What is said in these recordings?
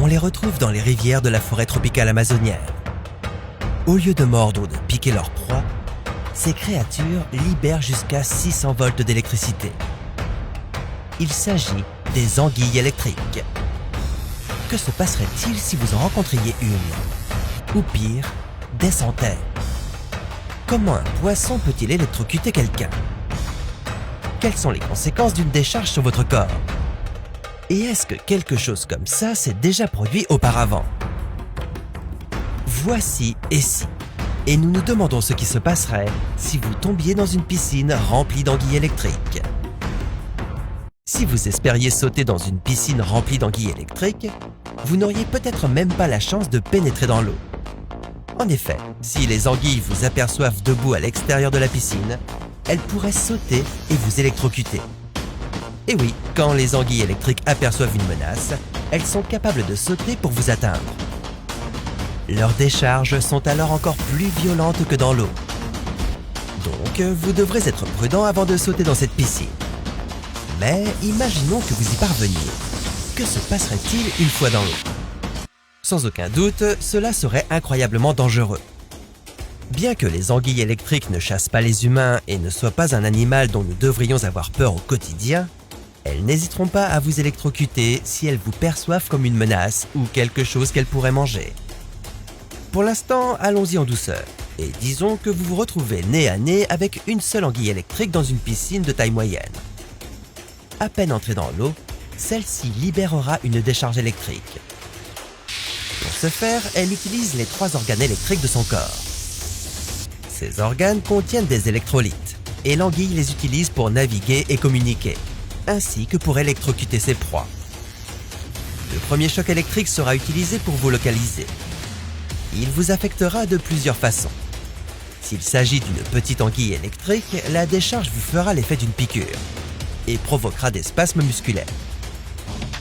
on les retrouve dans les rivières de la forêt tropicale amazonienne. Au lieu de mordre ou de piquer leur proie, ces créatures libèrent jusqu'à 600 volts d'électricité. Il s'agit des anguilles électriques. Que se passerait-il si vous en rencontriez une? Ou pire, des centaines? Comment un poisson peut-il électrocuter quelqu'un? Quelles sont les conséquences d'une décharge sur votre corps? Et est-ce que quelque chose comme ça s'est déjà produit auparavant? Voici Et si. Et nous nous demandons ce qui se passerait si vous tombiez dans une piscine remplie d'anguilles électriques. Si vous espériez sauter dans une piscine remplie d'anguilles électriques, vous n'auriez peut-être même pas la chance de pénétrer dans l'eau. En effet, si les anguilles vous aperçoivent debout à l'extérieur de la piscine, elles pourraient sauter et vous électrocuter. Et oui, quand les anguilles électriques aperçoivent une menace, elles sont capables de sauter pour vous atteindre. Leurs décharges sont alors encore plus violentes que dans l'eau. Donc, vous devrez être prudent avant de sauter dans cette piscine. Mais imaginons que vous y parveniez. Que se passerait-il une fois dans l'eau? Sans aucun doute, cela serait incroyablement dangereux. Bien que les anguilles électriques ne chassent pas les humains et ne soient pas un animal dont nous devrions avoir peur au quotidien, elles n'hésiteront pas à vous électrocuter si elles vous perçoivent comme une menace ou quelque chose qu'elles pourraient manger. Pour l'instant, allons-y en douceur, et disons que vous vous retrouvez nez à nez avec une seule anguille électrique dans une piscine de taille moyenne. À peine entrée dans l'eau, celle-ci libérera une décharge électrique. Pour ce faire, elle utilise les 3 organes électriques de son corps. Ces organes contiennent des électrolytes, et l'anguille les utilise pour naviguer et communiquer, ainsi que pour électrocuter ses proies. Le premier choc électrique sera utilisé pour vous localiser. Il vous affectera de plusieurs façons. S'il s'agit d'une petite anguille électrique, la décharge vous fera l'effet d'une piqûre et provoquera des spasmes musculaires.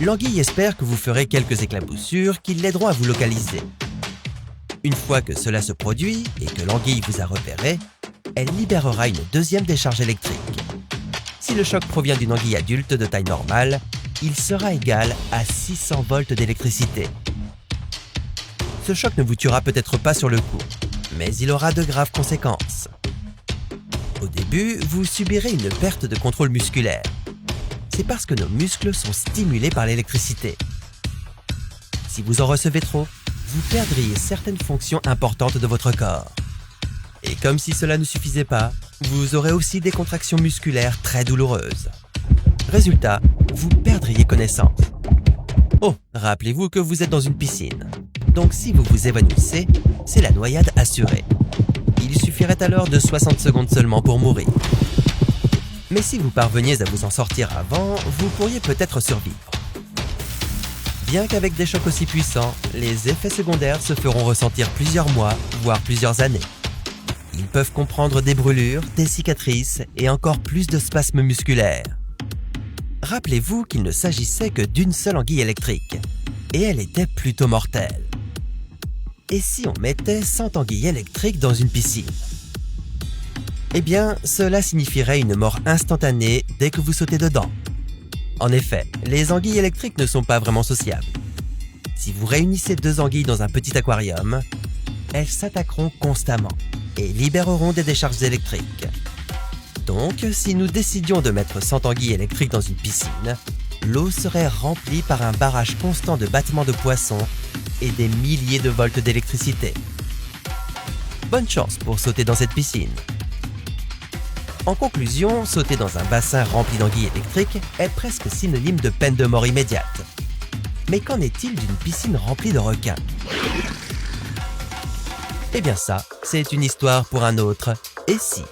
L'anguille espère que vous ferez quelques éclaboussures qui l'aideront à vous localiser. Une fois que cela se produit et que l'anguille vous a repéré, elle libérera une deuxième décharge électrique. Si le choc provient d'une anguille adulte de taille normale, il sera égal à 600 volts d'électricité. Ce choc ne vous tuera peut-être pas sur le coup, mais il aura de graves conséquences. Au début, vous subirez une perte de contrôle musculaire. C'est parce que nos muscles sont stimulés par l'électricité. Si vous en recevez trop, vous perdriez certaines fonctions importantes de votre corps. Et comme si cela ne suffisait pas, vous aurez aussi des contractions musculaires très douloureuses. Résultat, vous perdriez connaissance. Oh, rappelez-vous que vous êtes dans une piscine. Donc si vous vous évanouissez, c'est la noyade assurée. Il suffirait alors de 60 secondes seulement pour mourir. Mais si vous parveniez à vous en sortir avant, vous pourriez peut-être survivre. Bien qu'avec des chocs aussi puissants, les effets secondaires se feront ressentir plusieurs mois, voire plusieurs années. Ils peuvent comprendre des brûlures, des cicatrices et encore plus de spasmes musculaires. Rappelez-vous qu'il ne s'agissait que d'une seule anguille électrique, et elle était plutôt mortelle. Et si on mettait 100 anguilles électriques dans une piscine? Eh bien, cela signifierait une mort instantanée dès que vous sautez dedans. En effet, les anguilles électriques ne sont pas vraiment sociables. Si vous réunissez 2 anguilles dans un petit aquarium, elles s'attaqueront constamment et libéreront des décharges électriques. Donc, si nous décidions de mettre 100 anguilles électriques dans une piscine, l'eau serait remplie par un barrage constant de battements de poissons et des milliers de volts d'électricité. Bonne chance pour sauter dans cette piscine. En conclusion, sauter dans un bassin rempli d'anguilles électriques est presque synonyme de peine de mort immédiate. Mais qu'en est-il d'une piscine remplie de requins? Eh bien ça, c'est une histoire pour un autre Et si